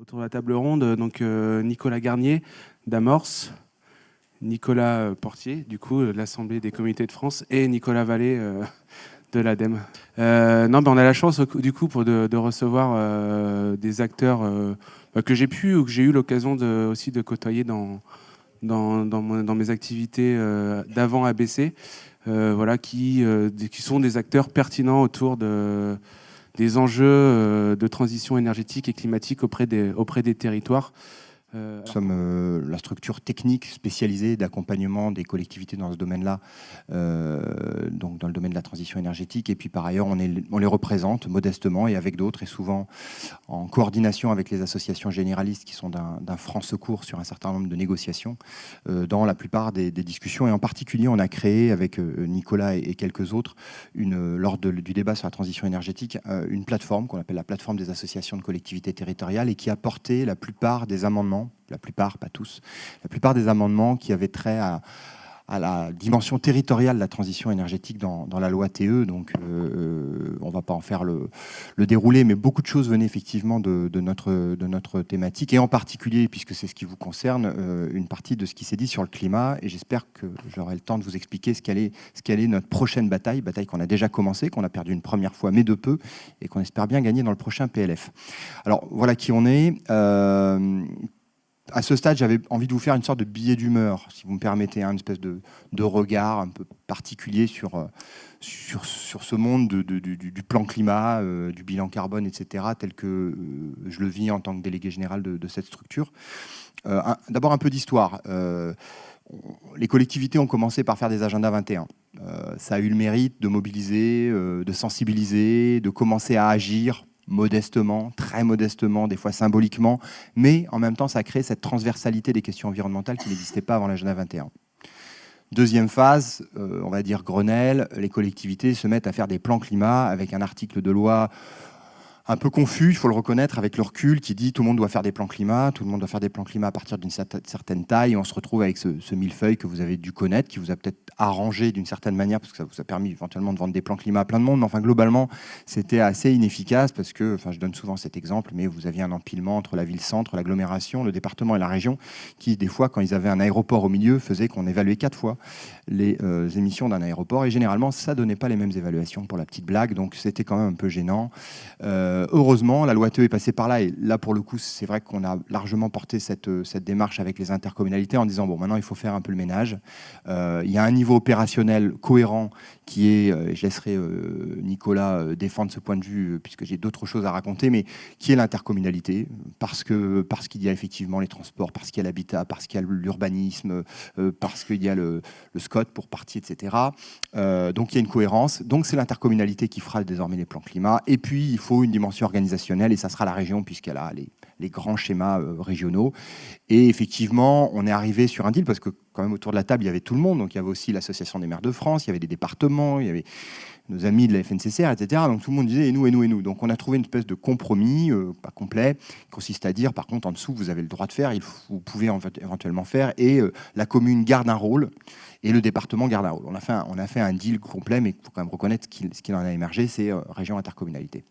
autour de la table ronde, donc Nicolas Garnier d'Amorce, Nicolas Portier, du coup, de l'Assemblée des communautés de France, et Nicolas Vallée de l'ADEME. Non, ben, on a la chance, du coup, de recevoir des acteurs que j'ai pu ou que j'ai eu l'occasion aussi de côtoyer dans mes activités d'avant ABC, voilà, qui sont des acteurs pertinents autour des enjeux de transition énergétique et climatique auprès des territoires. Nous sommes la structure technique spécialisée d'accompagnement des collectivités dans ce domaine-là, donc dans le domaine de la transition énergétique. Et puis par ailleurs, on les représente modestement et avec d'autres, et souvent en coordination avec les associations généralistes qui sont d'un franc secours sur un certain nombre de négociations dans la plupart des discussions. Et en particulier, on a créé avec Nicolas et quelques autres, lors du débat sur la transition énergétique, une plateforme qu'on appelle la plateforme des associations de collectivités territoriales et qui a porté la plupart des amendements, la plupart, pas tous, la plupart des amendements qui avaient trait à la dimension territoriale de la transition énergétique dans la loi TE. Donc, on ne va pas en faire le déroulé, mais beaucoup de choses venaient effectivement de notre thématique, et en particulier, puisque c'est ce qui vous concerne, une partie de ce qui s'est dit sur le climat, et j'espère que j'aurai le temps de vous expliquer ce qu'elle est notre prochaine bataille qu'on a déjà commencé, qu'on a perdu une première fois, mais de peu, et qu'on espère bien gagner dans le prochain PLF. Alors, voilà qui on est. À ce stade, j'avais envie de vous faire une sorte de billet d'humeur, si vous me permettez, une espèce de regard un peu particulier sur ce monde du plan climat, du bilan carbone, etc., tel que je le vis en tant que délégué général de cette structure. D'abord, un peu d'histoire. Les collectivités ont commencé par faire des agendas 21. Ça a eu le mérite de mobiliser, de sensibiliser, de commencer à agir modestement, très modestement, des fois symboliquement, mais en même temps, ça crée cette transversalité des questions environnementales qui n'existait pas avant l'agenda 21. Deuxième phase, on va dire Grenelle, les collectivités se mettent à faire des plans climat avec un article de loi un peu confus, il faut le reconnaître, avec le recul, qui dit tout le monde doit faire des plans climat, tout le monde doit faire des plans climat à partir d'une certaine taille, et on se retrouve avec ce millefeuille que vous avez dû connaître, qui vous a peut-être arrangé d'une certaine manière, parce que ça vous a permis éventuellement de vendre des plans climat à plein de monde, mais enfin globalement, c'était assez inefficace, parce que, enfin je donne souvent cet exemple, mais vous aviez un empilement entre la ville-centre, l'agglomération, le département et la région, qui des fois, quand ils avaient un aéroport au milieu, faisait qu'on évaluait 4 fois les émissions d'un aéroport, et généralement, ça donnait pas les mêmes évaluations, pour la petite blague, donc c'était quand même un peu gênant. Heureusement, la loi TE est passée par là, et là, pour le coup, c'est vrai qu'on a largement porté cette démarche avec les intercommunalités en disant, bon, maintenant, il faut faire un peu le ménage. Il y a un niveau opérationnel cohérent qui est, et je laisserai Nicolas défendre ce point de vue, puisque j'ai d'autres choses à raconter, mais qui est l'intercommunalité, parce qu'il y a effectivement les transports, parce qu'il y a l'habitat, parce qu'il y a l'urbanisme, parce qu'il y a le SCOT pour partie, etc. Donc, il y a une cohérence. Donc, c'est l'intercommunalité qui fera désormais les plans climat. Et puis, il faut une dimension organisationnelle, et ça sera la région, puisqu'elle a les grands schémas régionaux. Et effectivement, on est arrivé sur un deal, parce que quand même autour de la table, il y avait tout le monde. Donc il y avait aussi l'Association des maires de France, il y avait des départements, il y avait nos amis de la FNCCR, etc. Donc tout le monde disait et nous, et nous, et nous. Donc on a trouvé une espèce de compromis, pas complet, qui consiste à dire, par contre, en dessous, vous avez le droit de faire, vous pouvez éventuellement faire, et la commune garde un rôle, et le département garde un rôle. On a fait un deal complet, mais il faut quand même reconnaître ce qu'il en a émergé, c'est région intercommunalité.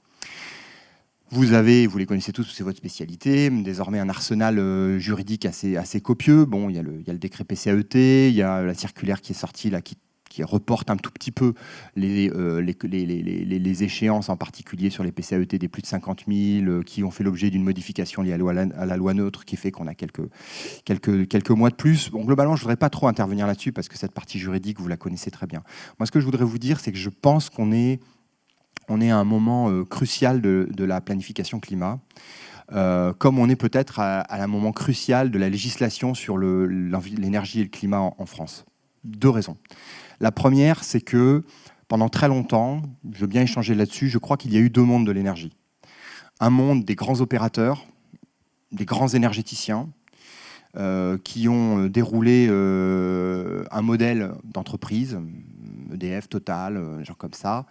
Vous les connaissez tous, c'est votre spécialité, désormais un arsenal juridique assez copieux. Bon, il y a le décret PCAET, il y a la circulaire qui est sortie là, qui reporte un tout petit peu les échéances, en particulier sur les PCAET des plus de 50 000, qui ont fait l'objet d'une modification liée à la loi NOTRe, qui fait qu'on a quelques mois de plus. Bon, globalement, je ne voudrais pas trop intervenir là-dessus, parce que cette partie juridique, vous la connaissez très bien. Moi, ce que je voudrais vous dire, c'est que je pense qu'on est à un moment crucial de la planification climat, comme on est peut-être à un moment crucial de la législation sur l'énergie et le climat en France. 2 raisons. La première, c'est que pendant très longtemps, je veux bien échanger là-dessus, je crois qu'il y a eu 2 mondes de l'énergie. Un monde des grands opérateurs, des grands énergéticiens, qui ont déroulé un modèle d'entreprise, EDF, Total, genre comme ça.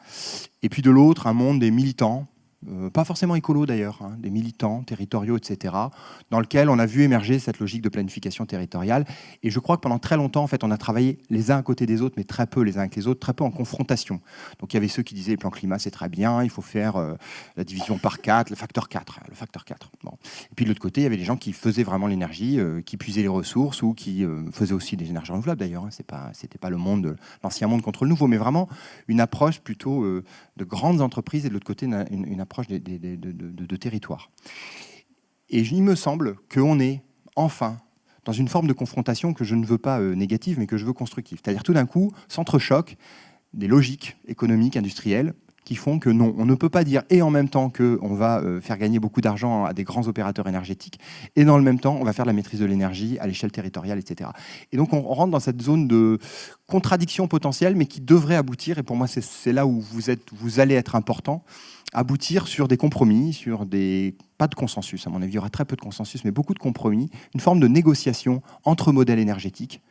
Et puis de l'autre, un monde des militants, pas forcément écolos d'ailleurs, hein, des militants territoriaux, etc., dans lequel on a vu émerger cette logique de planification territoriale. Et je crois que pendant très longtemps, en fait, on a travaillé les uns à côté des autres, mais très peu les uns avec les autres, très peu en confrontation. Donc il y avait ceux qui disaient le plan climat, c'est très bien, il faut faire la division par 4, le facteur 4. Bon. Et puis de l'autre côté, il y avait des gens qui faisaient vraiment l'énergie, qui puisaient les ressources ou qui faisaient aussi des énergies renouvelables d'ailleurs. Hein. C'était pas le monde, l'ancien monde contre le nouveau, mais vraiment une approche plutôt de grandes entreprises et de l'autre côté une approche de territoire. Et il me semble qu'on est enfin dans une forme de confrontation que je ne veux pas négative, mais que je veux constructive. C'est-à-dire tout d'un coup, s'entrechoquent des logiques économiques, industrielles, qui font que non, on ne peut pas dire et en même temps qu'on va faire gagner beaucoup d'argent à des grands opérateurs énergétiques, et dans le même temps, on va faire de la maîtrise de l'énergie à l'échelle territoriale, etc. Et donc, on rentre dans cette zone de contradiction potentielle, mais qui devrait aboutir, et pour moi, c'est là où vous allez être important, aboutir sur des compromis, sur des... pas de consensus, à mon avis, il y aura très peu de consensus, mais beaucoup de compromis, une forme de négociation entre modèles énergétiques.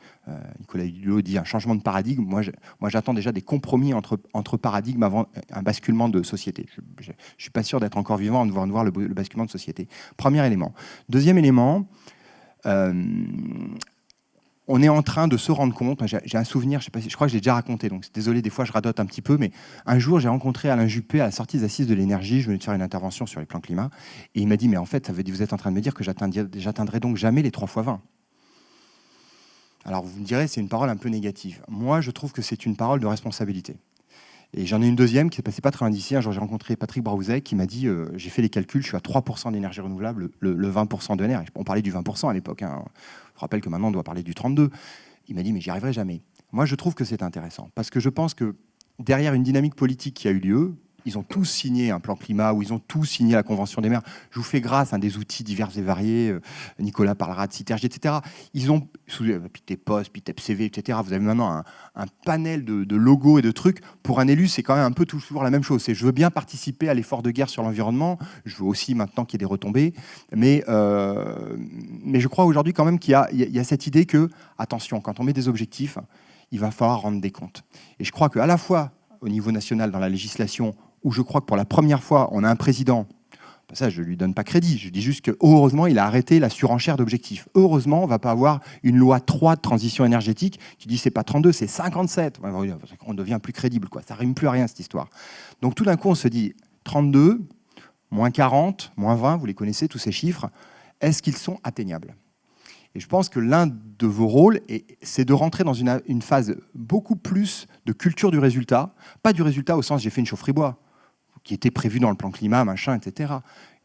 Nicolas Hulot dit un changement de paradigme. Moi, j'attends déjà des compromis entre paradigmes avant un basculement de société. Je ne suis pas sûr d'être encore vivant avant de voir le basculement de société. Premier élément. Deuxième élément, on est en train de se rendre compte, j'ai un souvenir, je crois que je l'ai déjà raconté, donc désolé, des fois je radote un petit peu, mais un jour j'ai rencontré Alain Juppé à la sortie des Assises de l'énergie, je venais de faire une intervention sur les plans climat, et il m'a dit, mais en fait, ça veut dire, vous êtes en train de me dire que j'atteindrai donc jamais les 3 x 20. Alors vous me direz, c'est une parole un peu négative. Moi, je trouve que c'est une parole de responsabilité. Et j'en ai une deuxième qui s'est passée pas très loin d'ici. Un jour, j'ai rencontré Patrick Braouzet qui m'a dit j'ai fait les calculs, je suis à 3% d'énergie renouvelable, le 20% de NR. On parlait du 20% à l'époque. Hein. Je rappelle que maintenant, on doit parler du 32%. Il m'a dit mais j'y arriverai jamais. Moi, je trouve que c'est intéressant parce que je pense que derrière une dynamique politique qui a eu lieu, ils ont tous signé un plan climat ou ils ont tous signé la Convention des maires. Je vous fais grâce à des outils divers et variés. Nicolas parlera de Citergie, etc. Ils ont, Pitepos, PitepCV, etc. Vous avez maintenant un panel de logos et de trucs. Pour un élu, c'est quand même un peu toujours la même chose. C'est je veux bien participer à l'effort de guerre sur l'environnement. Je veux aussi maintenant qu'il y ait des retombées. Mais je crois aujourd'hui quand même qu'il y a cette idée que, attention, quand on met des objectifs, il va falloir rendre des comptes. Et je crois qu'à la fois au niveau national, dans la législation, où je crois que pour la première fois, on a un président, ça je ne lui donne pas crédit, je dis juste que heureusement, il a arrêté la surenchère d'objectifs. Heureusement, on ne va pas avoir une loi 3 de transition énergétique qui dit c'est pas 32, c'est 57. On devient plus crédible, quoi. Ça ne rime plus à rien cette histoire. Donc tout d'un coup, on se dit 32, moins 40, moins 20, vous les connaissez tous ces chiffres, est-ce qu'ils sont atteignables ? Et je pense que l'un de vos rôles, c'est de rentrer dans une phase beaucoup plus de culture du résultat, pas du résultat au sens j'ai fait une chaufferie bois, qui était prévu dans le plan climat, machin, etc.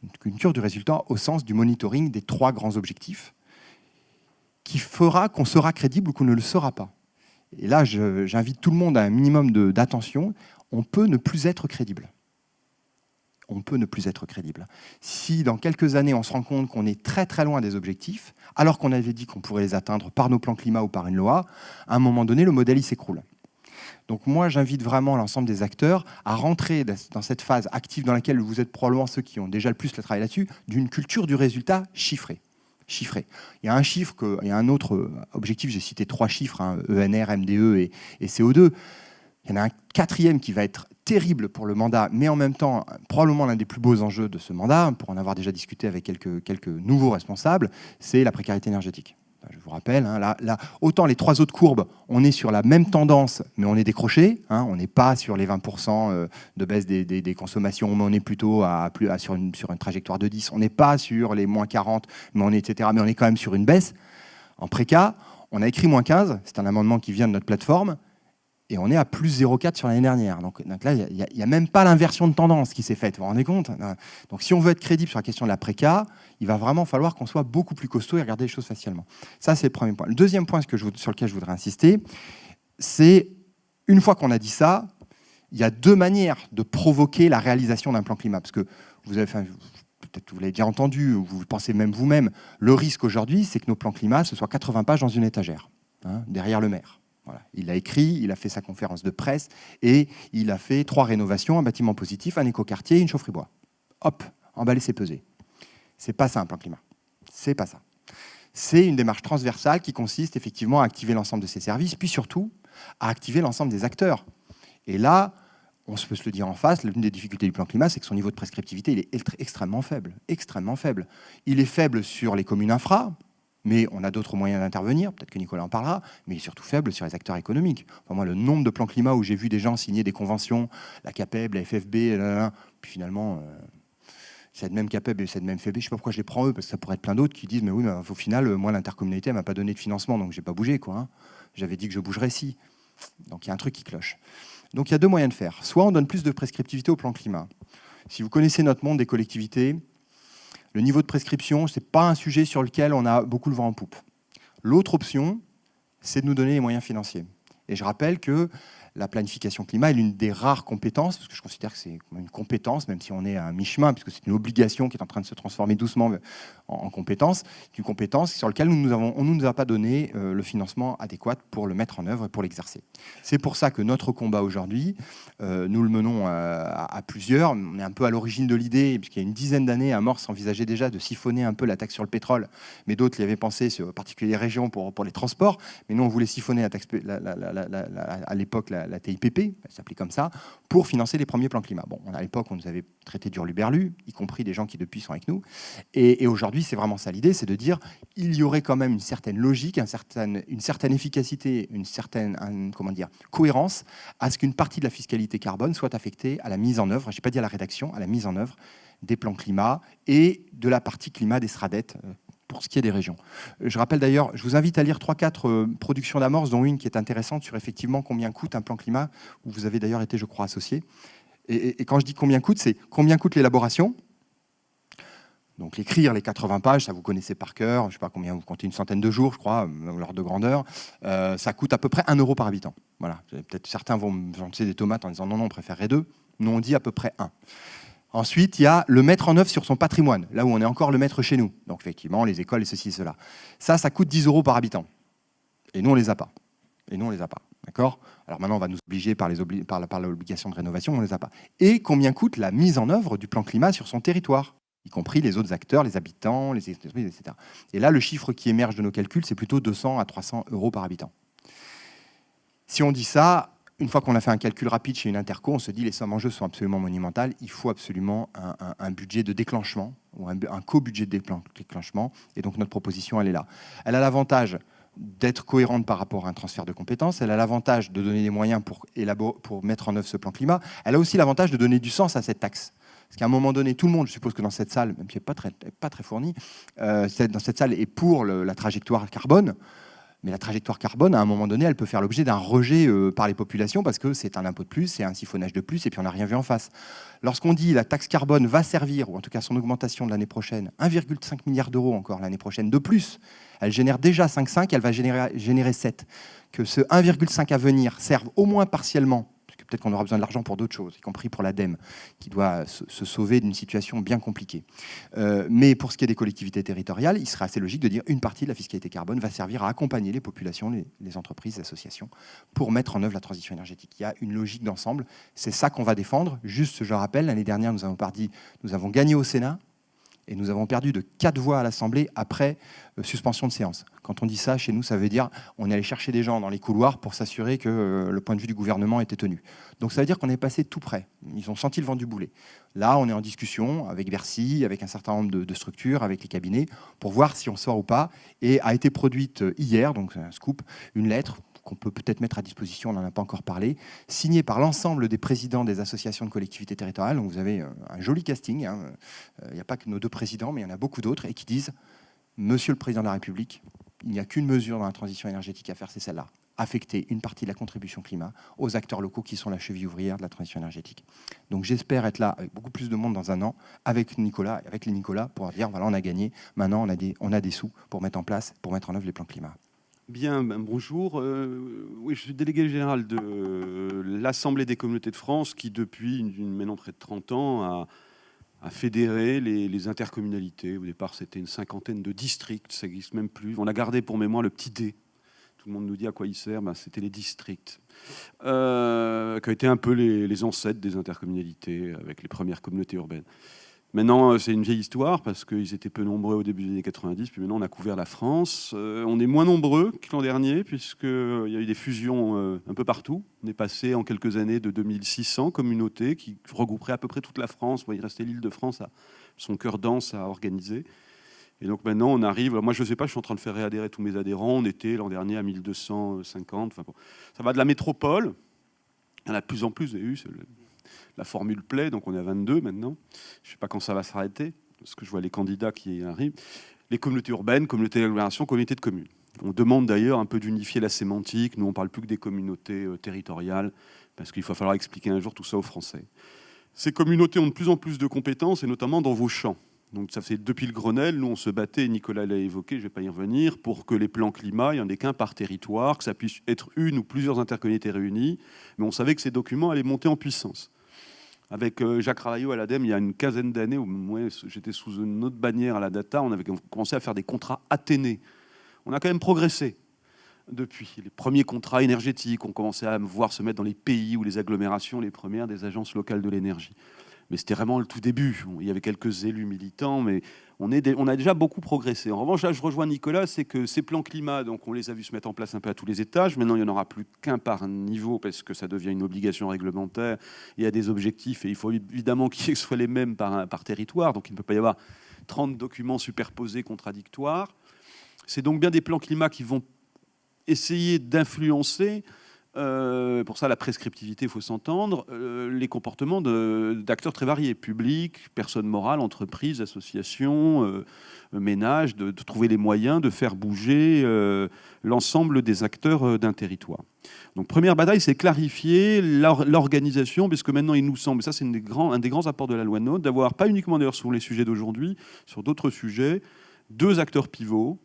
Une culture du résultat au sens du monitoring des 3 grands objectifs, qui fera qu'on sera crédible ou qu'on ne le sera pas. Et là, j'invite tout le monde à un minimum d'attention. On peut ne plus être crédible. On peut ne plus être crédible. Si dans quelques années, on se rend compte qu'on est très très loin des objectifs, alors qu'on avait dit qu'on pourrait les atteindre par nos plans climat ou par une loi, à un moment donné, le modèle il s'écroule. Donc moi, j'invite vraiment l'ensemble des acteurs à rentrer dans cette phase active dans laquelle vous êtes probablement ceux qui ont déjà le plus le travail là-dessus, d'une culture du résultat chiffré. Chiffré. Il y a un chiffre, il y a un autre objectif, j'ai cité 3 chiffres, hein, ENR, MDE et CO2. Il y en a un 4e qui va être terrible pour le mandat, mais en même temps, probablement l'un des plus beaux enjeux de ce mandat, pour en avoir déjà discuté avec quelques nouveaux responsables, c'est la précarité énergétique. Je vous rappelle, hein, là, autant les 3 autres courbes, on est sur la même tendance, mais on est décroché. Hein, on n'est pas sur les 20% de baisse des consommations, mais on est plutôt sur une trajectoire de 10. On n'est pas sur les moins 40, mais on est, etc. Mais on est quand même sur une baisse. En préca, on a écrit moins 15, c'est un amendement qui vient de notre plateforme, et on est à plus 0,4 sur l'année dernière. Donc là, il n'y a même pas l'inversion de tendance qui s'est faite. Vous vous rendez compte ? Donc si on veut être crédible sur la question de la préca, il va vraiment falloir qu'on soit beaucoup plus costaud et regarder les choses facialement. Ça, c'est le premier point. Le deuxième point sur lequel je voudrais insister, c'est, une fois qu'on a dit ça, il y a 2 manières de provoquer la réalisation d'un plan climat. Parce que peut-être que vous l'avez déjà entendu, ou vous pensez même vous-même, le risque aujourd'hui, c'est que nos plans climat, ce soit 80 pages dans une étagère, hein, derrière le maire. Voilà. Il l'a écrit, il a fait sa conférence de presse et il a fait 3 rénovations, un bâtiment positif, un écoquartier et une chaufferie bois. Hop, emballé, c'est pesé. C'est pas ça un plan climat. C'est pas ça. C'est une démarche transversale qui consiste effectivement à activer l'ensemble de ces services, puis surtout à activer l'ensemble des acteurs. Et là, on se peut se le dire en face, l'une des difficultés du plan climat, c'est que son niveau de prescriptivité il est extrêmement faible. Extrêmement faible. Il est faible sur les communes infra, mais on a d'autres moyens d'intervenir, peut-être que Nicolas en parlera, mais il est surtout faible sur les acteurs économiques. Enfin, moi, le nombre de plans climat où j'ai vu des gens signer des conventions, la CAPEB, la FFB, puis finalement, cette même CAPEB et cette même FFB, je ne sais pas pourquoi je les prends eux, parce que ça pourrait être plein d'autres qui disent, mais oui, mais au final, moi, l'intercommunalité, elle ne m'a pas donné de financement, donc je n'ai pas bougé, quoi. Hein. J'avais dit que je bougerais si. Donc il y a un truc qui cloche. Donc il y a deux moyens de faire. Soit on donne plus de prescriptivité au plan climat. Si vous connaissez notre monde des collectivités, le niveau de prescription, ce n'est pas un sujet sur lequel on a beaucoup le vent en poupe. L'autre option, c'est de nous donner les moyens financiers. Et je rappelle que la planification climat est l'une des rares compétences, parce que je considère que c'est une compétence, même si on est à mi-chemin, puisque c'est une obligation qui est en train de se transformer doucement en compétence, une compétence sur laquelle on ne nous a pas donné le financement adéquat pour le mettre en œuvre et pour l'exercer. C'est pour ça que notre combat aujourd'hui, nous le menons à plusieurs. On est un peu à l'origine de l'idée, puisqu'il y a une dizaine d'années, Amorce envisageait déjà de siphonner un peu la taxe sur le pétrole, mais d'autres y avaient pensé, en particulier les régions, pour les transports. Mais nous, on voulait siphonner la taxe, à l'époque la TIPP, elle s'appelait comme ça, pour financer les premiers plans climat. Bon, à l'époque, on nous avait traité d'hurluberlu, y compris des gens qui depuis sont avec nous. Et aujourd'hui, c'est vraiment ça l'idée, c'est de dire il y aurait quand même une certaine logique, une certaine efficacité, une certaine cohérence à ce qu'une partie de la fiscalité carbone soit affectée à la mise en œuvre, je n'ai pas dit à la rédaction, à la mise en œuvre des plans climat et de la partie climat des SRADET pour ce qui est des régions. Je rappelle d'ailleurs, je vous invite à lire 3-4 productions d'Amorce, dont une qui est intéressante sur effectivement combien coûte un plan climat, où vous avez d'ailleurs été, je crois, associé. Et quand je dis combien coûte, c'est combien coûte l'élaboration. Donc l'écrire, les 80 pages, ça vous connaissez par cœur, je ne sais pas combien, vous comptez une centaine de jours, je crois, l'ordre de grandeur. Ça coûte à peu près 1 € par habitant. Voilà. Peut-être certains vont me lancer des tomates en disant non, on préférerait 2. Nous, on dit à peu près 1. Ensuite, il y a le mettre en œuvre sur son patrimoine, là où on est encore le maître chez nous. Donc effectivement, les écoles et ceci et cela. Ça coûte 10 € par habitant. Et nous, on ne les a pas. D'accord ? Alors maintenant, on va nous obliger par l'obligation de rénovation, on ne les a pas. Et combien coûte la mise en œuvre du plan climat sur son territoire, y compris les autres acteurs, les habitants, les entreprises, etc. Et là, le chiffre qui émerge de nos calculs, c'est plutôt 200 à 300 € par habitant. Si on dit ça, une fois qu'on a fait un calcul rapide chez une interco, on se dit les sommes en jeu sont absolument monumentales, il faut absolument un budget de déclenchement, ou un co-budget de déclenchement, et donc notre proposition, elle est là. Elle a l'avantage d'être cohérente par rapport à un transfert de compétences, elle a l'avantage de donner des moyens pour mettre en œuvre ce plan climat, elle a aussi l'avantage de donner du sens à cette taxe. Parce qu'à un moment donné, tout le monde, je suppose que dans cette salle, même si elle n'est pas très fournie, dans cette salle est pour la trajectoire carbone. Mais la trajectoire carbone, à un moment donné, elle peut faire l'objet d'un rejet par les populations parce que c'est un impôt de plus, c'est un siphonnage de plus, et puis on n'a rien vu en face. Lorsqu'on dit la taxe carbone va servir, ou en tout cas son augmentation de l'année prochaine, 1,5 milliard d'euros encore l'année prochaine de plus, elle génère déjà 5,5, elle va générer 7. Que ce 1,5 à venir serve au moins partiellement, parce que peut-être qu'on aura besoin de l'argent pour d'autres choses, y compris pour l'ADEME, qui doit se sauver d'une situation bien compliquée. Mais pour ce qui est des collectivités territoriales, il serait assez logique de dire une partie de la fiscalité carbone va servir à accompagner les populations, les entreprises, les associations, pour mettre en œuvre la transition énergétique. Il y a une logique d'ensemble, c'est ça qu'on va défendre. Juste, je rappelle, l'année dernière, nous avons gagné au Sénat, et nous avons perdu de 4 voix à l'Assemblée après suspension de séance. Quand on dit ça, chez nous, ça veut dire on est allé chercher des gens dans les couloirs pour s'assurer que le point de vue du gouvernement était tenu. Donc ça veut dire qu'on est passé tout près. Ils ont senti le vent du boulet. Là, on est en discussion avec Bercy, avec un certain nombre de structures, avec les cabinets, pour voir si on sort ou pas. Et a été produite hier, donc c'est un scoop, une lettre qu'on peut peut-être mettre à disposition, on n'en a pas encore parlé, signé par l'ensemble des présidents des associations de collectivités territoriales. Donc vous avez un joli casting, hein. Il n'y a pas que nos 2 présidents, mais il y en a beaucoup d'autres, et qui disent « Monsieur le Président de la République, il n'y a qu'une mesure dans la transition énergétique à faire, c'est celle-là, affecter une partie de la contribution climat aux acteurs locaux qui sont la cheville ouvrière de la transition énergétique. » Donc j'espère être là avec beaucoup plus de monde dans un an, avec Nicolas, avec les Nicolas, pour dire « Voilà, on a gagné, maintenant on a des sous pour mettre en œuvre les plans climat. » Bien, bonjour. Oui, je suis délégué général de l'Assemblée des communautés de France qui, depuis maintenant près de 30 ans, a fédéré les intercommunalités. Au départ, c'était une 50aine de districts, ça n'existe même plus. On a gardé pour mémoire le petit D. Tout le monde nous dit à quoi il sert, ben, c'était les districts, qui ont été un peu les ancêtres des intercommunalités avec les premières communautés urbaines. Maintenant, c'est une vieille histoire parce qu'ils étaient peu nombreux au début des années 90, puis maintenant on a couvert la France. On est moins nombreux que l'an dernier puisqu'il y a eu des fusions un peu partout. On est passé en quelques années de 2600 communautés qui regrouperaient à peu près toute la France. Bon, il restait l'Île-de-France, son cœur dense à organiser. Et donc maintenant on arrive, alors moi je ne sais pas, je suis en train de faire réadhérer tous mes adhérents. On était l'an dernier à 1250. Enfin, bon, ça va de la métropole. Il y en a de plus en plus, vous avez vu, la formule plaît, donc on est à 22 maintenant. Je ne sais pas quand ça va s'arrêter, parce que je vois les candidats qui arrivent. Les communautés urbaines, communautés d'agglomération, communautés de communes. On demande d'ailleurs un peu d'unifier la sémantique. Nous, on ne parle plus que des communautés territoriales, parce qu'il va falloir expliquer un jour tout ça aux Français. Ces communautés ont de plus en plus de compétences, et notamment dans vos champs. Donc ça fait depuis le Grenelle, nous on se battait, Nicolas l'a évoqué, je ne vais pas y revenir, pour que les plans climat, il n'y en ait qu'un par territoire, que ça puisse être une ou plusieurs intercommunautés réunies, mais on savait que ces documents allaient monter en puissance. Avec Jacques Ravaillot à l'ADEME, il y a une quinzaine d'années, où moi j'étais sous une autre bannière à la data, on avait commencé à faire des contrats Athénée. On a quand même progressé depuis. Les premiers contrats énergétiques, on commençait à voir se mettre dans les pays ou les agglomérations, les premières des agences locales de l'énergie. Mais c'était vraiment le tout début. Il y avait quelques élus militants, mais on a déjà beaucoup progressé. En revanche, là, je rejoins Nicolas, c'est que ces plans climat, donc on les a vus se mettre en place un peu à tous les étages. Maintenant, il n'y en aura plus qu'un par niveau, parce que ça devient une obligation réglementaire. Il y a des objectifs, et il faut évidemment qu'ils soient les mêmes par territoire. Donc, il ne peut pas y avoir 30 documents superposés, contradictoires. C'est donc bien des plans climat qui vont essayer d'influencer, pour ça la prescriptivité, il faut s'entendre, les comportements d'acteurs très variés, publics, personnes morales, entreprises, associations, ménages, de trouver les moyens de faire bouger l'ensemble des acteurs d'un territoire. Donc première bataille, c'est clarifier l'organisation, puisque maintenant il nous semble, ça c'est un des grands apports de la loi NOTRe, d'avoir, pas uniquement d'ailleurs sur les sujets d'aujourd'hui, sur d'autres sujets, deux acteurs pivots,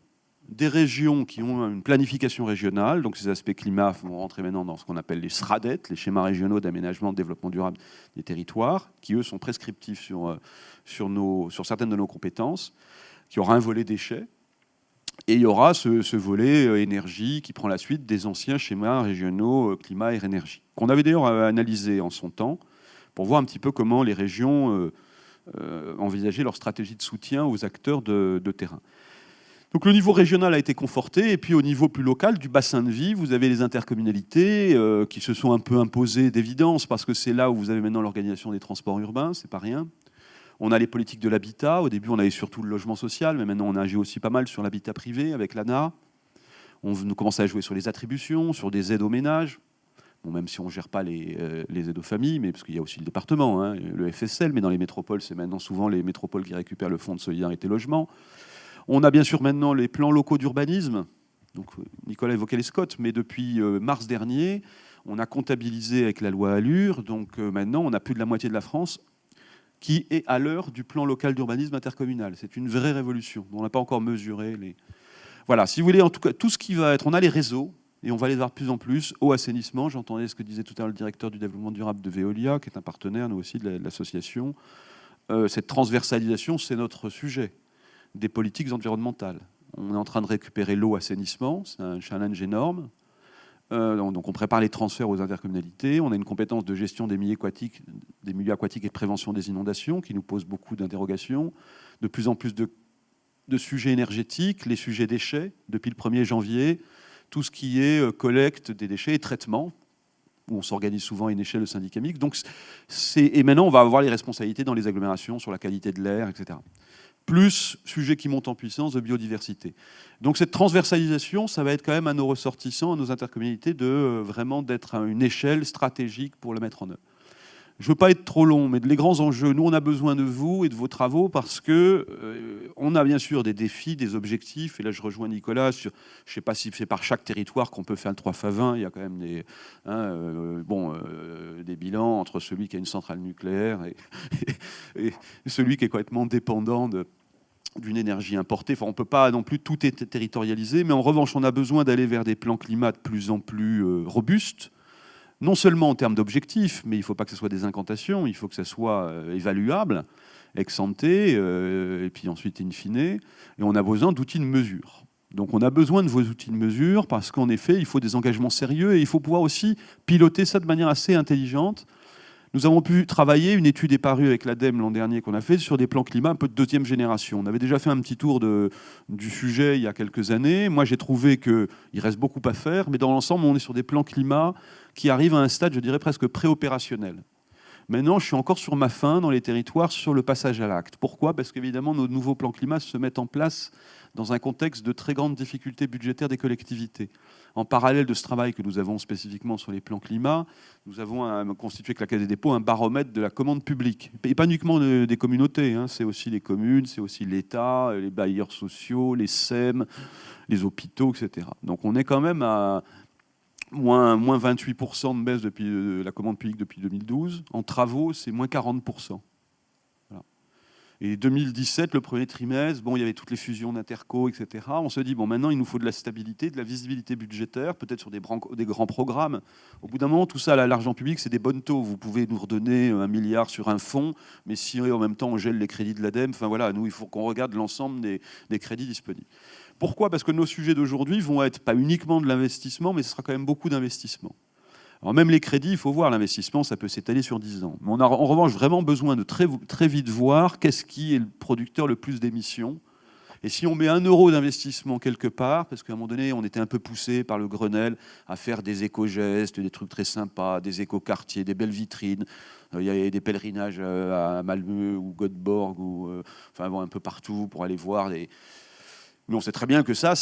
des régions qui ont une planification régionale, donc ces aspects climat vont rentrer maintenant dans ce qu'on appelle les SRADET, les schémas régionaux d'aménagement, de développement durable des territoires, qui eux sont prescriptifs sur certaines de nos compétences, qui aura un volet déchets, et il y aura ce volet énergie qui prend la suite des anciens schémas régionaux climat et énergie, qu'on avait d'ailleurs analysé en son temps, pour voir un petit peu comment les régions envisageaient leur stratégie de soutien aux acteurs de terrain. Donc le niveau régional a été conforté, et puis au niveau plus local du bassin de vie, vous avez les intercommunalités qui se sont un peu imposées d'évidence, parce que c'est là où vous avez maintenant l'organisation des transports urbains, c'est pas rien. On a les politiques de l'habitat, au début on avait surtout le logement social, mais maintenant on agit aussi pas mal sur l'habitat privé avec l'ANA. On commence à jouer sur les attributions, sur des aides aux ménages, bon, même si on ne gère pas les aides aux familles, mais parce qu'il y a aussi le département, hein, le FSL, mais dans les métropoles, c'est maintenant souvent les métropoles qui récupèrent le fonds de solidarité logement. On a bien sûr maintenant les plans locaux d'urbanisme. Donc, Nicolas évoquait les SCOT, mais depuis mars dernier, on a comptabilisé avec la loi Allure. Donc maintenant, on a plus de la moitié de la France qui est à l'heure du plan local d'urbanisme intercommunal. C'est une vraie révolution. On n'a pas encore mesuré les... Voilà, si vous voulez, en tout cas, tout ce qui va être... On a les réseaux, et on va les voir de plus en plus, au assainissement. J'entendais ce que disait tout à l'heure le directeur du développement durable de Veolia, qui est un partenaire, nous aussi, de l'association. Cette transversalisation, c'est notre sujet des politiques environnementales. On est en train de récupérer l'eau assainissement, c'est un challenge énorme. Donc on prépare les transferts aux intercommunalités. On a une compétence de gestion des milieux aquatiques et de prévention des inondations qui nous pose beaucoup d'interrogations. De plus en plus de sujets énergétiques, les sujets déchets, depuis le 1er janvier, tout ce qui est collecte des déchets et traitement, où on s'organise souvent à une échelle de syndicat mixte. Donc et maintenant, on va avoir les responsabilités dans les agglomérations sur la qualité de l'air, etc. Plus sujet qui monte en puissance de biodiversité. Donc cette transversalisation, ça va être quand même à nos ressortissants, à nos intercommunalités, vraiment d'être à une échelle stratégique pour le mettre en œuvre. Je ne veux pas être trop long, mais les grands enjeux, nous on a besoin de vous et de vos travaux parce que on a bien sûr des défis, des objectifs, et là je rejoins Nicolas sur, je ne sais pas si c'est par chaque territoire qu'on peut faire le 3x20, il y a quand même des bilans entre celui qui a une centrale nucléaire et celui qui est complètement dépendant d'une énergie importée. Enfin, on ne peut pas non plus tout territorialiser, mais en revanche on a besoin d'aller vers des plans climat de plus en plus robustes, non seulement en termes d'objectifs, mais il ne faut pas que ce soit des incantations, il faut que ça soit évaluable, ex ante, et puis ensuite in fine, et on a besoin d'outils de mesure. Donc on a besoin de vos outils de mesure, parce qu'en effet, il faut des engagements sérieux, et il faut pouvoir aussi piloter ça de manière assez intelligente. Nous avons pu travailler, une étude est parue avec l'ADEME l'an dernier qu'on a fait, sur des plans climat un peu de deuxième génération. On avait déjà fait un petit tour du sujet il y a quelques années. Moi, j'ai trouvé qu'il reste beaucoup à faire, mais dans l'ensemble, on est sur des plans climat qui arrivent à un stade, je dirais, presque préopérationnel. Maintenant, je suis encore sur ma faim dans les territoires sur le passage à l'acte. Pourquoi ? Parce qu'évidemment, nos nouveaux plans climat se mettent en place dans un contexte de très grandes difficultés budgétaires des collectivités. En parallèle de ce travail que nous avons spécifiquement sur les plans climat, nous avons constitué avec la Caisse des dépôts un baromètre de la commande publique. Et pas uniquement des communautés, hein, c'est aussi les communes, c'est aussi l'État, les bailleurs sociaux, les SEM, les hôpitaux, etc. Donc on est quand même à moins 28% de baisse depuis la commande publique depuis 2012. En travaux, c'est moins 40%. Et 2017, le premier trimestre, bon, il y avait toutes les fusions d'Interco, etc. On se dit, bon, maintenant, il nous faut de la stabilité, de la visibilité budgétaire, peut-être sur des grands programmes. Au bout d'un moment, tout ça, l'argent public, c'est des bonnes taux. Vous pouvez nous redonner 1 milliard sur un fonds, mais si en même temps, on gèle les crédits de l'ADEME, enfin voilà, nous, il faut qu'on regarde l'ensemble des crédits disponibles. Pourquoi ? Parce que nos sujets d'aujourd'hui vont être pas uniquement de l'investissement, mais ce sera quand même beaucoup d'investissement. Alors même les crédits, il faut voir, l'investissement, ça peut s'étaler sur 10 ans. Mais on a en revanche vraiment besoin de très vite voir qu'est-ce qui est le producteur le plus d'émissions. Et si on met 1 euro d'investissement quelque part, parce qu'à un moment donné, on était un peu poussé par le Grenelle à faire des éco-gestes, des trucs très sympas, des éco-quartiers, des belles vitrines. Il y a des pèlerinages à Malmö ou Göteborg, ou enfin bon, un peu partout pour aller voir des... Mais on sait très bien que ça,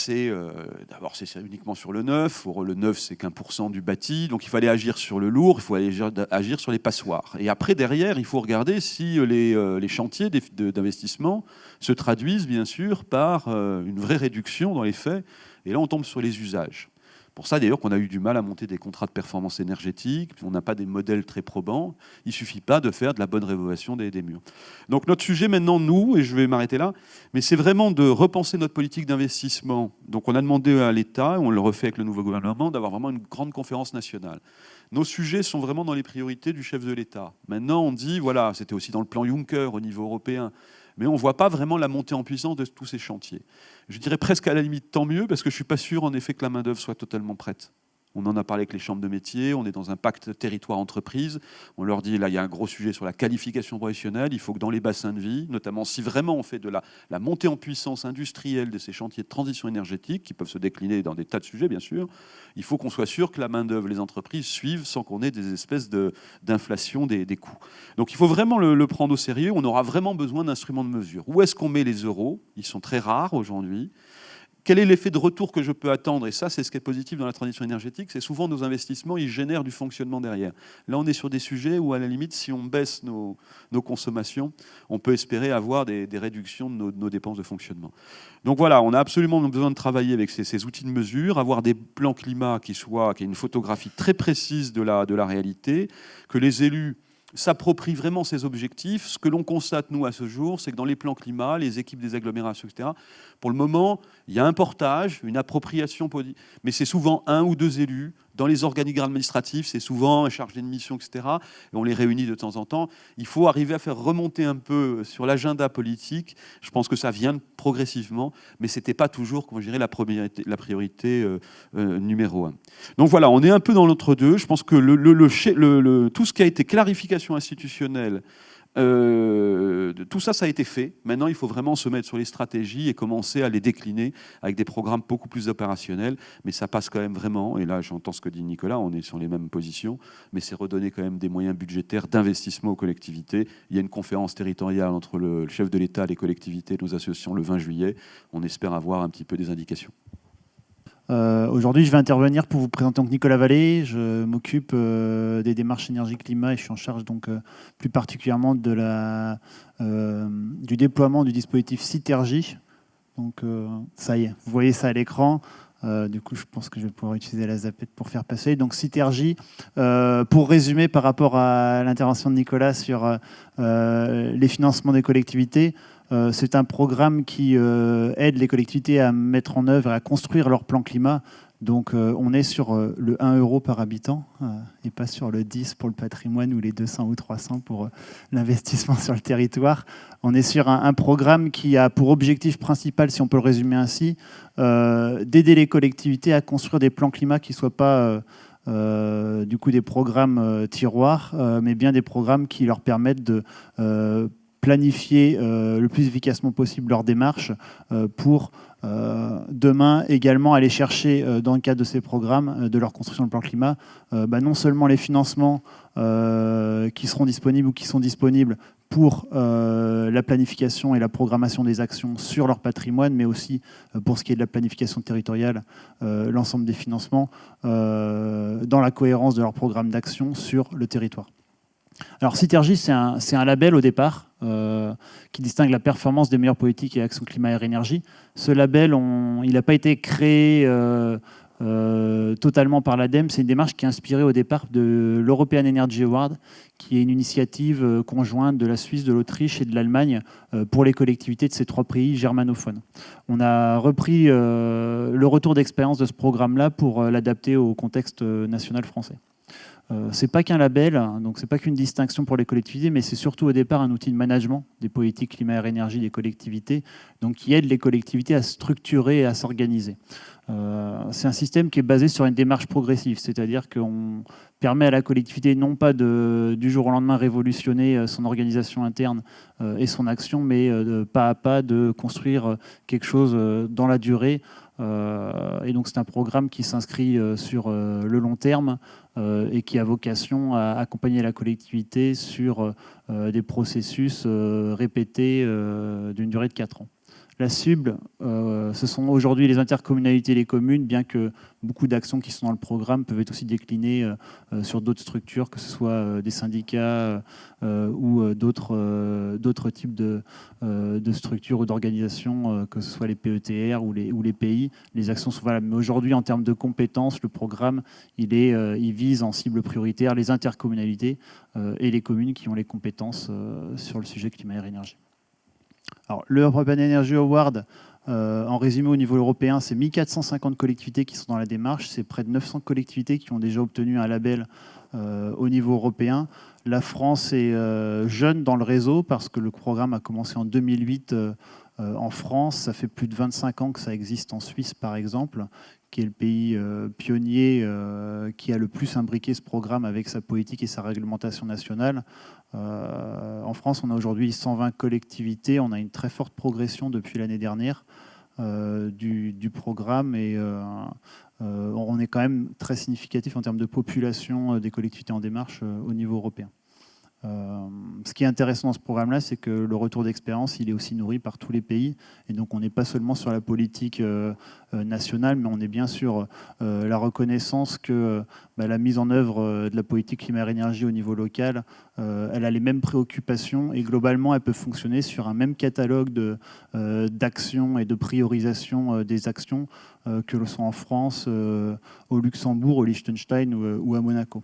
d'abord, c'est uniquement sur le neuf. Le neuf, c'est qu'1% du bâti. Donc, il fallait agir sur le lourd, il faut agir sur les passoires. Et après, derrière, il faut regarder si les chantiers d'investissement se traduisent, bien sûr, par une vraie réduction dans les faits. Et là, on tombe sur les usages. Pour ça, d'ailleurs, qu'on a eu du mal à monter des contrats de performance énergétique. On n'a pas des modèles très probants. Il ne suffit pas de faire de la bonne rénovation des murs. Donc notre sujet maintenant, nous, et je vais m'arrêter là, mais c'est vraiment de repenser notre politique d'investissement. Donc on a demandé à l'État, et on le refait avec le nouveau gouvernement, d'avoir vraiment une grande conférence nationale. Nos sujets sont vraiment dans les priorités du chef de l'État. Maintenant, on dit, voilà, c'était aussi dans le plan Juncker au niveau européen, mais on ne voit pas vraiment la montée en puissance de tous ces chantiers. Je dirais presque à la limite tant mieux, parce que je ne suis pas sûr en effet que la main-d'œuvre soit totalement prête. On en a parlé avec les chambres de métiers, on est dans un pacte territoire-entreprise. On leur dit, là, il y a un gros sujet sur la qualification professionnelle. Il faut que dans les bassins de vie, notamment si vraiment on fait de la montée en puissance industrielle de ces chantiers de transition énergétique, qui peuvent se décliner dans des tas de sujets, bien sûr, il faut qu'on soit sûr que la main-d'œuvre, les entreprises suivent sans qu'on ait des espèces d'inflation des coûts. Donc il faut vraiment le prendre au sérieux. On aura vraiment besoin d'instruments de mesure. Où est-ce qu'on met les euros ? Ils sont très rares aujourd'hui. Quel est l'effet de retour que je peux attendre ? Et ça, c'est ce qui est positif dans la transition énergétique, c'est souvent nos investissements, ils génèrent du fonctionnement derrière. Là, on est sur des sujets où, à la limite, si on baisse nos consommations, on peut espérer avoir des réductions de nos dépenses de fonctionnement. Donc voilà, on a absolument besoin de travailler avec ces outils de mesure, avoir des plans climat qui aient une photographie très précise de la réalité, que les élus s'approprient vraiment ces objectifs. Ce que l'on constate, nous, à ce jour, c'est que dans les plans climat, les équipes des agglomérations, etc., pour le moment, il y a un portage, une appropriation, mais c'est souvent 1 ou 2 élus. Dans les organigrammes administratifs, c'est souvent un chargé de mission, etc. Et on les réunit de temps en temps. Il faut arriver à faire remonter un peu sur l'agenda politique. Je pense que ça vient progressivement, mais ce n'était pas toujours, comment je dirais, la priorité numéro 1. Donc voilà, on est un peu dans l'entre-deux. Je pense que tout ce qui a été clarification institutionnelle, tout ça a été fait. Maintenant, il faut vraiment se mettre sur les stratégies et commencer à les décliner avec des programmes beaucoup plus opérationnels. Mais ça passe quand même vraiment, et là j'entends ce que dit Nicolas, on est sur les mêmes positions, mais c'est redonner quand même des moyens budgétaires d'investissement aux collectivités. Il y a une conférence territoriale entre le chef de l'État, les collectivités et nos associations le 20 juillet. On espère avoir un petit peu des indications. Aujourd'hui, je vais intervenir pour vous présenter donc Nicolas Vallée. Je m'occupe des démarches énergie-climat et je suis en charge donc plus particulièrement du déploiement du dispositif Citergie. Donc ça y est, vous voyez ça à l'écran. Du coup, je pense que je vais pouvoir utiliser la zapette pour faire passer. Donc Citergie, pour résumer par rapport à l'intervention de Nicolas sur les financements des collectivités, c'est un programme qui aide les collectivités à mettre en œuvre et à construire leur plan climat. Donc on est sur le 1 euro par habitant et pas sur le 10 pour le patrimoine ou les 200 ou 300 pour l'investissement sur le territoire. On est sur un programme qui a pour objectif principal, si on peut le résumer ainsi, d'aider les collectivités à construire des plans climat qui ne soient pas du coup des programmes tiroirs, mais bien des programmes qui leur permettent de planifier le plus efficacement possible leur démarche pour demain également aller chercher dans le cadre de ces programmes de leur construction de plan climat non seulement les financements qui seront disponibles ou qui sont disponibles pour la planification et la programmation des actions sur leur patrimoine, mais aussi pour ce qui est de la planification territoriale, l'ensemble des financements dans la cohérence de leur programme d'action sur le territoire. Alors Citergy, c'est un label au départ qui distingue la performance des meilleures politiques et actions climat, air, énergie. Ce label, il n'a pas été créé totalement par l'ADEME. C'est une démarche qui est inspirée au départ de l'European Energy Award, qui est une initiative conjointe de la Suisse, de l'Autriche et de l'Allemagne pour les collectivités de ces 3 pays germanophones. On a repris le retour d'expérience de ce programme-là pour l'adapter au contexte national français. C'est pas qu'un label, donc c'est pas qu'une distinction pour les collectivités, mais c'est surtout au départ un outil de management des politiques climat, air, énergie des collectivités, donc qui aide les collectivités à structurer et à s'organiser. C'est un système qui est basé sur une démarche progressive, c'est-à-dire qu'on permet à la collectivité non pas du jour au lendemain révolutionner son organisation interne et son action, mais pas à pas de construire quelque chose dans la durée. Et donc c'est un programme qui s'inscrit sur le long terme et qui a vocation à accompagner la collectivité sur des processus répétés d'une durée de 4 ans. La cible, ce sont aujourd'hui les intercommunalités et les communes, bien que beaucoup d'actions qui sont dans le programme peuvent être aussi déclinées sur d'autres structures, que ce soit des syndicats ou d'autres types de structures ou d'organisations, que ce soit les PETR ou les pays. Les actions sont valables. Mais aujourd'hui, en termes de compétences, le programme, il vise en cible prioritaire les intercommunalités et les communes qui ont les compétences sur le sujet climat, air, énergie. Alors, le European Energy Award, en résumé au niveau européen, c'est 1450 collectivités qui sont dans la démarche. C'est près de 900 collectivités qui ont déjà obtenu un label au niveau européen. La France est jeune dans le réseau parce que le programme a commencé en 2008 en France. Ça fait plus de 25 ans que ça existe en Suisse, par exemple, qui est le pays pionnier qui a le plus imbriqué ce programme avec sa politique et sa réglementation nationale. En France, on a aujourd'hui 120 collectivités. On a une très forte progression depuis l'année dernière du programme et on est quand même très significatif en termes de population des collectivités en démarche au niveau européen. Ce qui est intéressant dans ce programme-là, c'est que le retour d'expérience, il est aussi nourri par tous les pays. Et donc, on n'est pas seulement sur la politique nationale, mais on est bien sur la reconnaissance que la mise en œuvre de la politique climat-énergie au niveau local, elle a les mêmes préoccupations et globalement, elle peut fonctionner sur un même catalogue d'actions et de priorisation des actions que le sont en France, au Luxembourg, au Liechtenstein ou à Monaco.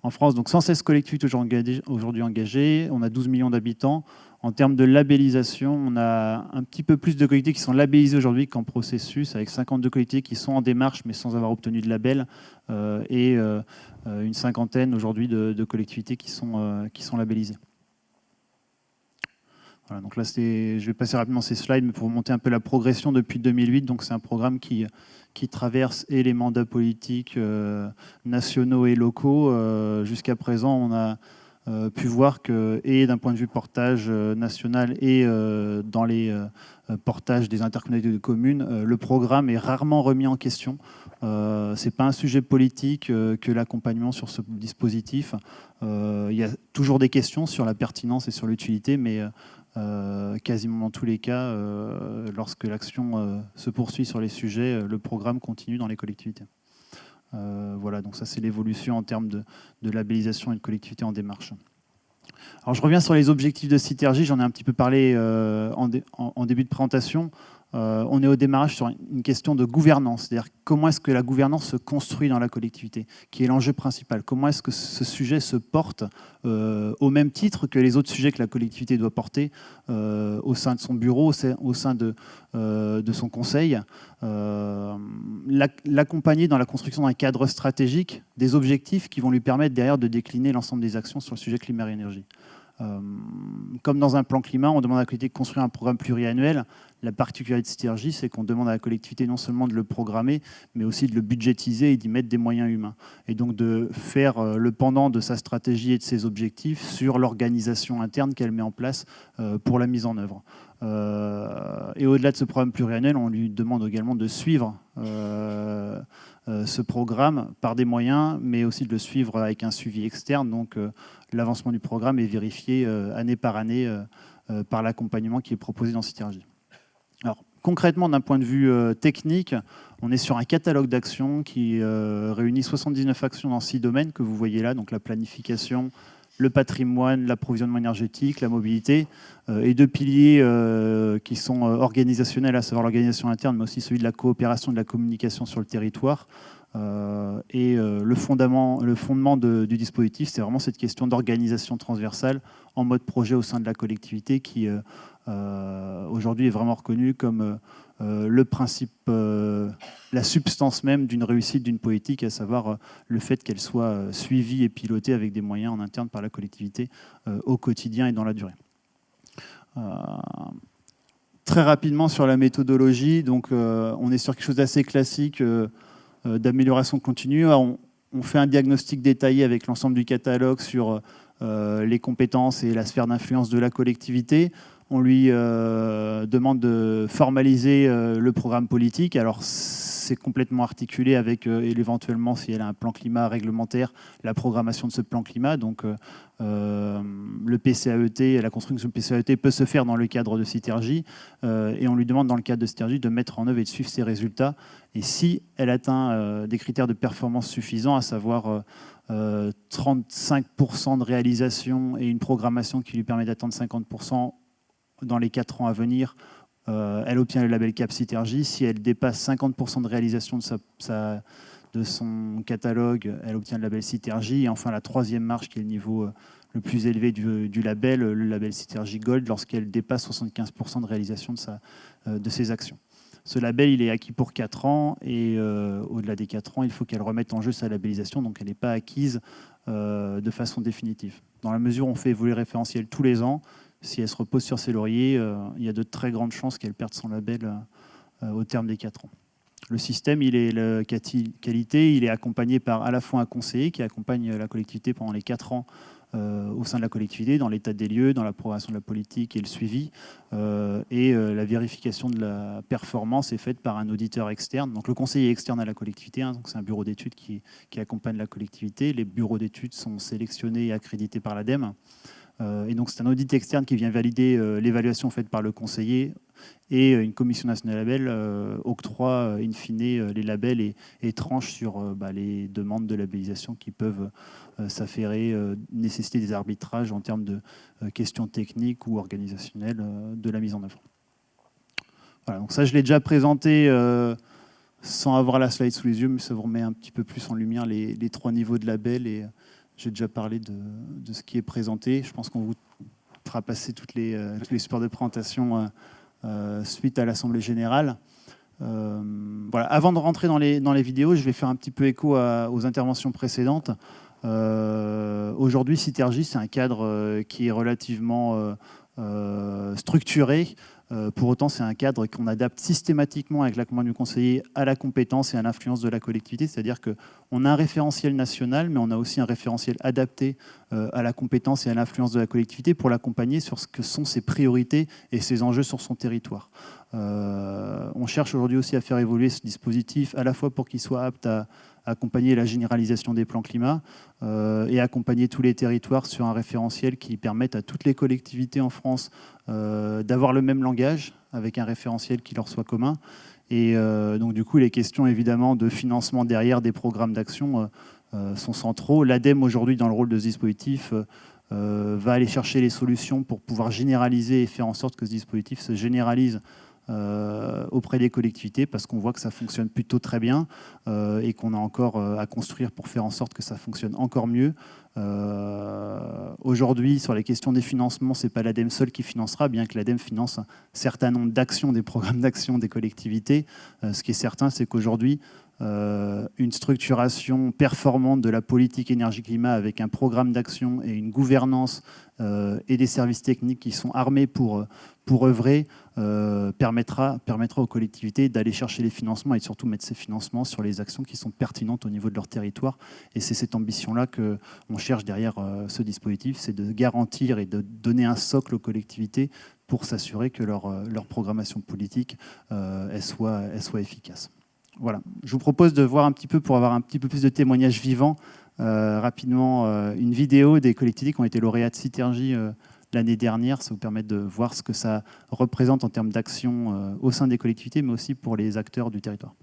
En France, donc 116 collectivités aujourd'hui engagées, on a 12 millions d'habitants. En termes de labellisation, on a un petit peu plus de collectivités qui sont labellisées aujourd'hui qu'en processus, avec 52 collectivités qui sont en démarche mais sans avoir obtenu de label, et une cinquantaine aujourd'hui de collectivités qui sont labellisées. Voilà, donc là, je vais passer rapidement ces slides, mais pour vous montrer un peu la progression depuis 2008. Donc c'est un programme qui traverse et les mandats politiques nationaux et locaux. Jusqu'à présent, on a pu voir que, et d'un point de vue portage national et dans les portages des intercommunalités de communes, le programme est rarement remis en question. Ce n'est pas un sujet politique que l'accompagnement sur ce dispositif. Il y a toujours des questions sur la pertinence et sur l'utilité, mais quasiment dans tous les cas, lorsque l'action se poursuit sur les sujets, le programme continue dans les collectivités. Voilà, donc ça c'est l'évolution en termes de labellisation et de collectivités en démarche. Alors je reviens sur les objectifs de Citergy, j'en ai un petit peu parlé en début de présentation. On est au démarrage sur une question de gouvernance, c'est-à-dire comment est-ce que la gouvernance se construit dans la collectivité, qui est l'enjeu principal. Comment est-ce que ce sujet se porte au même titre que les autres sujets que la collectivité doit porter au sein de son bureau, au sein de son conseil. L'accompagner dans la construction d'un cadre stratégique, des objectifs qui vont lui permettre derrière de décliner l'ensemble des actions sur le sujet climat et énergie. Comme dans un plan climat, on demande à la collectivité de construire un programme pluriannuel. La particularité de Sytergie, c'est qu'on demande à la collectivité non seulement de le programmer, mais aussi de le budgétiser et d'y mettre des moyens humains. Et donc de faire le pendant de sa stratégie et de ses objectifs sur l'organisation interne qu'elle met en place pour la mise en œuvre. Et au-delà de ce programme pluriannuel, on lui demande également de suivre ce programme par des moyens, mais aussi de le suivre avec un suivi externe. Donc l'avancement du programme est vérifié année par année par l'accompagnement qui est proposé dans Sytergie. Alors concrètement, d'un point de vue technique, on est sur un catalogue d'actions qui réunit 79 actions dans 6 domaines que vous voyez là, donc la planification, le patrimoine, l'approvisionnement énergétique, la mobilité, et 2 piliers qui sont organisationnels, à savoir l'organisation interne, mais aussi celui de la coopération, de la communication sur le territoire. Le fondement du dispositif, c'est vraiment cette question d'organisation transversale en mode projet au sein de la collectivité qui aujourd'hui est vraiment reconnue comme le principe, la substance même d'une réussite d'une politique, à savoir le fait qu'elle soit suivie et pilotée avec des moyens en interne par la collectivité au quotidien et dans la durée. Très rapidement sur la méthodologie, donc on est sur quelque chose d'assez classique d'amélioration continue. On fait un diagnostic détaillé avec l'ensemble du catalogue sur les compétences et la sphère d'influence de la collectivité. On lui demande de formaliser le programme politique. Alors, c'est complètement articulé avec, éventuellement, si elle a un plan climat réglementaire, la programmation de ce plan climat. Donc, le PCAET, la construction du PCAET peut se faire dans le cadre de Sytergie. Et on lui demande, dans le cadre de Sytergie, de mettre en œuvre et de suivre ses résultats. Et si elle atteint des critères de performance suffisants, à savoir 35% de réalisation et une programmation qui lui permet d'atteindre 50% dans les 4 ans à venir, elle obtient le label CAP Sytergie. Si elle dépasse 50% de réalisation de son catalogue, elle obtient le label Sytergie. Et enfin, la 3e marche, qui est le niveau le plus élevé du label, le label Sytergie Gold, lorsqu'elle dépasse 75% de réalisation de ses actions. Ce label, il est acquis pour 4 ans et au-delà des 4 ans, il faut qu'elle remette en jeu sa labellisation, donc elle n'est pas acquise de façon définitive. Dans la mesure où on fait évoluer le référentiel tous les ans, si elle se repose sur ses lauriers, il y a de très grandes chances qu'elle perde son label au terme des 4 ans. Le système, il est qualité, il est accompagné par à la fois un conseiller qui accompagne la collectivité pendant les 4 ans au sein de la collectivité, dans l'état des lieux, dans la programmation de la politique et le suivi. La vérification de la performance est faite par un auditeur externe. Donc le conseiller est externe à la collectivité, donc c'est un bureau d'études qui accompagne la collectivité. Les bureaux d'études sont sélectionnés et accrédités par l'ADEME. Et donc c'est un audit externe qui vient valider l'évaluation faite par le conseiller, et une commission nationale label octroie in fine les labels et tranche sur les demandes de labellisation qui peuvent s'affairer, nécessiter des arbitrages en termes de questions techniques ou organisationnelles de la mise en œuvre. Voilà, donc ça je l'ai déjà présenté sans avoir la slide sous les yeux, mais ça vous remet un petit peu plus en lumière les 3 niveaux de label, et j'ai déjà parlé de ce qui est présenté. Je pense qu'on vous fera passer tous les supports de présentation suite à l'Assemblée Générale. Voilà. Avant de rentrer dans les vidéos, je vais faire un petit peu écho aux interventions précédentes. Aujourd'hui, Sytergie, c'est un cadre qui est relativement structuré. Pour autant, c'est un cadre qu'on adapte systématiquement avec l'accompagnement du conseiller à la compétence et à l'influence de la collectivité. C'est-à-dire qu'on a un référentiel national, mais on a aussi un référentiel adapté à la compétence et à l'influence de la collectivité pour l'accompagner sur ce que sont ses priorités et ses enjeux sur son territoire. On cherche aujourd'hui aussi à faire évoluer ce dispositif, à la fois pour qu'il soit apte à accompagner la généralisation des plans climat et accompagner tous les territoires sur un référentiel qui permette à toutes les collectivités en France d'avoir le même langage, avec un référentiel qui leur soit commun. Et donc du coup, les questions évidemment de financement derrière des programmes d'action sont centraux. L'ADEME aujourd'hui, dans le rôle de ce dispositif, va aller chercher les solutions pour pouvoir généraliser et faire en sorte que ce dispositif se généralise auprès des collectivités, parce qu'on voit que ça fonctionne plutôt très bien et qu'on a encore à construire pour faire en sorte que ça fonctionne encore mieux. Aujourd'hui, sur les questions des financements, ce n'est pas l'ADEME seul qui financera, bien que l'ADEME finance un certain nombre d'actions, des programmes d'action des collectivités. Ce qui est certain, c'est qu'aujourd'hui, une structuration performante de la politique énergie-climat avec un programme d'action et une gouvernance et des services techniques qui sont armés pour œuvrer, permettra aux collectivités d'aller chercher les financements et surtout mettre ces financements sur les actions qui sont pertinentes au niveau de leur territoire. Et c'est cette ambition-là qu'on cherche derrière ce dispositif, c'est de garantir et de donner un socle aux collectivités pour s'assurer que leur programmation politique elle soit efficace. Voilà. Je vous propose de voir un petit peu, pour avoir un petit peu plus de témoignages vivants, rapidement une vidéo des collectivités qui ont été lauréates Citergy l'année dernière. Ça vous permet de voir ce que ça représente en termes d'action au sein des collectivités, mais aussi pour les acteurs du territoire.